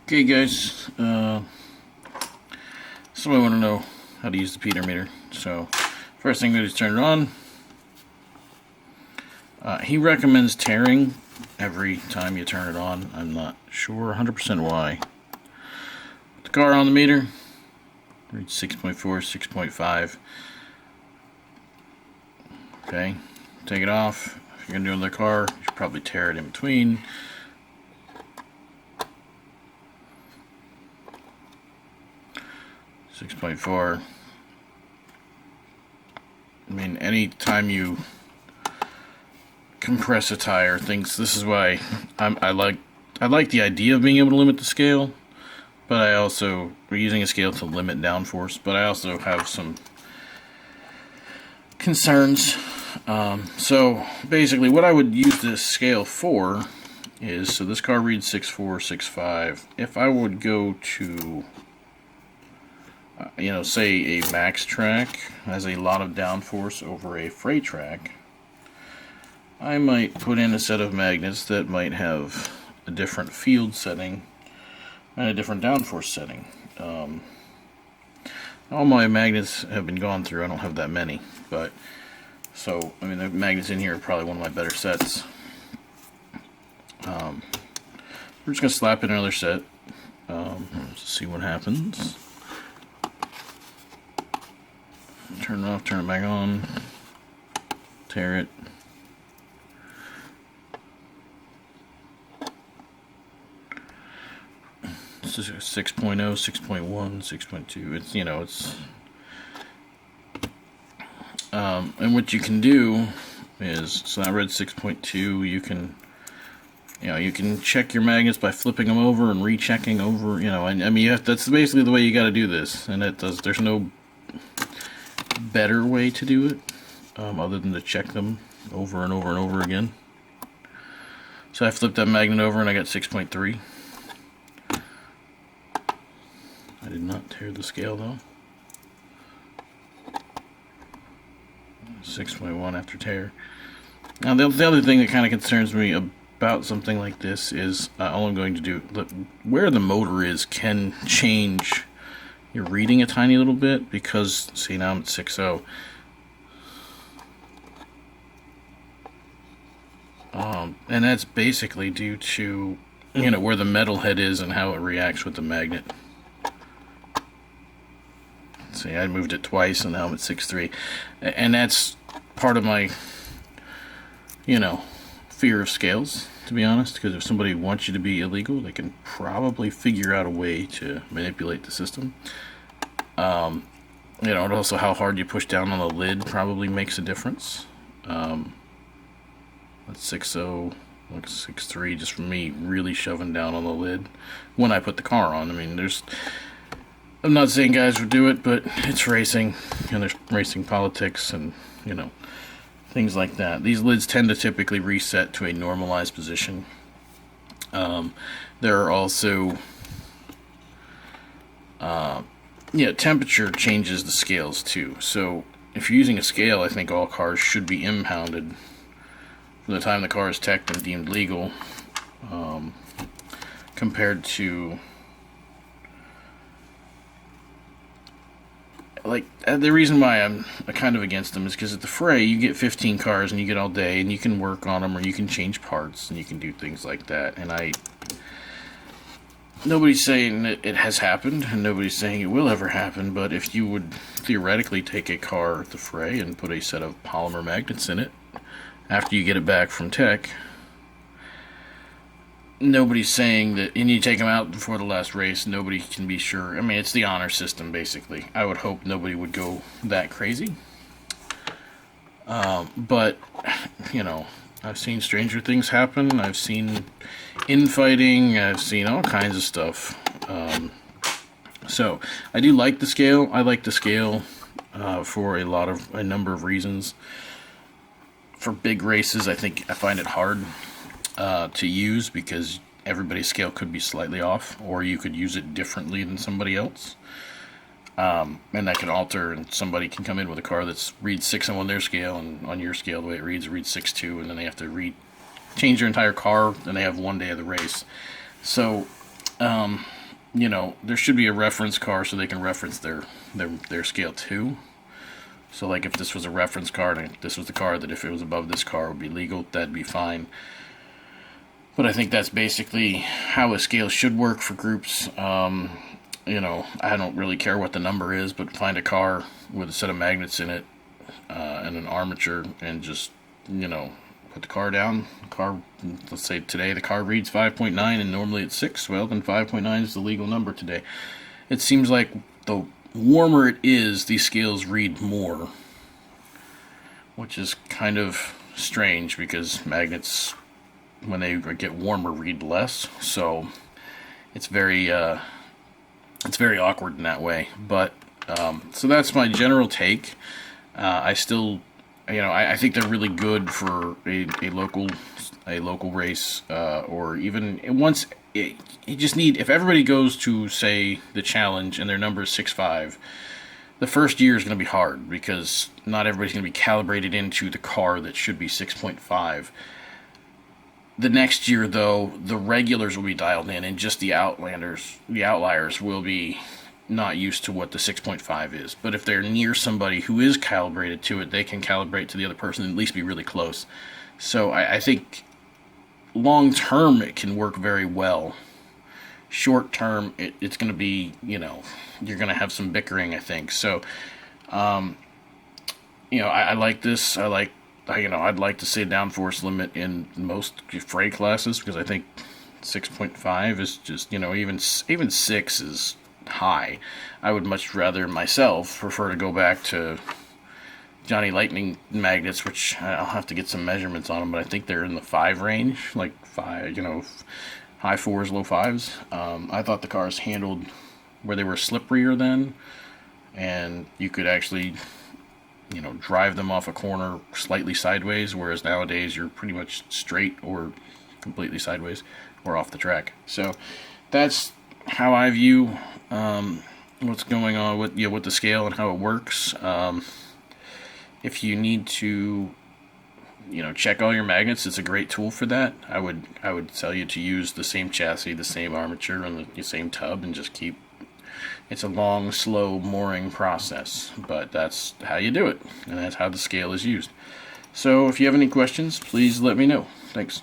Okay guys, somebody want to know how to use the PeterMeter. So first thing I'm going to do is turn it on. He recommends tearing every time you turn it on. I'm not sure 100% why. Put the car on the meter, reads 6.4, 6.5. Okay, take it off. If you're going to do another car, you should probably tear it in between. .4. I mean, anytime you compress a tire, this is why I like the idea of being able to limit the scale, but we're using a scale to limit downforce, but I also have some concerns. So basically what I would use this scale for is, so this car reads 6.4, 6.5. If I would go to say a max track has a lot of downforce over a freight track, I might put in a set of magnets that might have a different field setting and a different downforce setting. All my magnets have been gone through. I don't have that many, but so I mean the magnets in here are probably one of my better sets. We're just gonna slap in another set. Let's see what happens. Turn it off, turn it back on, tear it. This is 6.0, 6.1, 6.2. It's and what you can do is, so I read 6.2. You can check your magnets by flipping them over and rechecking over. I mean that's basically the way you got to do this, and there's no better way to do it other than to check them over and over and over again. So I flipped that magnet over and I got 6.3. I did not tear the scale though. 6.1 after tear. Now the other thing that kind of concerns me about something like this is all I'm going to do, where the motor is can change your reading a tiny little bit, because see, now I'm at 6.0. And that's basically due to where the metal head is and how it reacts with the magnet. See, I moved it twice and now I'm at 6.3, and that's part of my fear of scales, to be honest, because if somebody wants you to be illegal, they can probably figure out a way to manipulate the system. And also how hard you push down on the lid probably makes a difference. That's 6.0, like 6.3, just from me really shoving down on the lid when I put the car on. I mean, I'm not saying guys would do it, but it's racing, and there's racing politics and things like that. These lids tend to typically reset to a normalized position. There are also temperature changes the scales too. So if you're using a scale, I think all cars should be impounded from the time the car is teched and deemed legal, compared to the reason why I'm kind of against them is because at the fray you get 15 cars and you get all day and you can work on them, or you can change parts and you can do things like that. And nobody's saying that it has happened, and nobody's saying it will ever happen, but if you would theoretically take a car at the fray and put a set of polymer magnets in it after you get it back from tech, nobody's saying that, and you take them out before the last race, nobody can be sure. I mean, it's the honor system, basically. I would hope nobody would go that crazy. But, I've seen stranger things happen. I've seen infighting. I've seen all kinds of stuff. So, I do like the scale. I like the scale for a number of reasons. For big races, I find it hard to use, because everybody's scale could be slightly off, or you could use it differently than somebody else, and that can alter, and somebody can come in with a car that's reads 6 on their scale, and on your scale the way it reads 6.2, and then they have to change their entire car, and they have one day of the race. So you know, there should be a reference car so they can reference their scale too. So like if this was a reference car and this was the car that if it was above this car would be legal, that'd be fine. But I think that's basically how a scale should work for groups. You know, I don't really care what the number is, but find a car with a set of magnets in it and an armature and just, you know, put the car down. Let's say today the car reads 5.9 and normally it's 6. Well, then 5.9 is the legal number today. It seems like the warmer it is, these scales read more, which is kind of strange because magnets, when they get warmer, read less. So it's very awkward in that way. But so that's my general take. I still, you know, I think they're really good for a local race, or even once. You just need, if everybody goes to, say, the challenge and their number is 6.5, the first year is going to be hard because not everybody's going to be calibrated into the car that should be 6.5. The next year, though, the regulars will be dialed in, and just the outliers will be not used to what the 6.5 is. But if they're near somebody who is calibrated to it, they can calibrate to the other person and at least be really close. So I think long term it can work very well. Short term, it's going to be, you know, you're going to have some bickering, I think. So, you know, I like this. I'd like to see a downforce limit in most freight classes because I think 6.5 is just, you know, even 6 is high. I would much rather myself prefer to go back to Johnny Lightning magnets, which I'll have to get some measurements on them, but I think they're in the 5 range, like 5, you know, high 4s, low 5s. I thought the cars handled where they were slipperier then, and you could actually, you know, drive them off a corner slightly sideways, whereas nowadays you're pretty much straight or completely sideways or off the track. So that's how I view what's going on with with the scale and how it works. If you need to, you know, check all your magnets, it's a great tool for that. I would tell you to use the same chassis, the same armature, and the same tub, and just keep. It's a long, slow mooring process, but that's how you do it, and that's how the scale is used. So if you have any questions, please let me know. Thanks.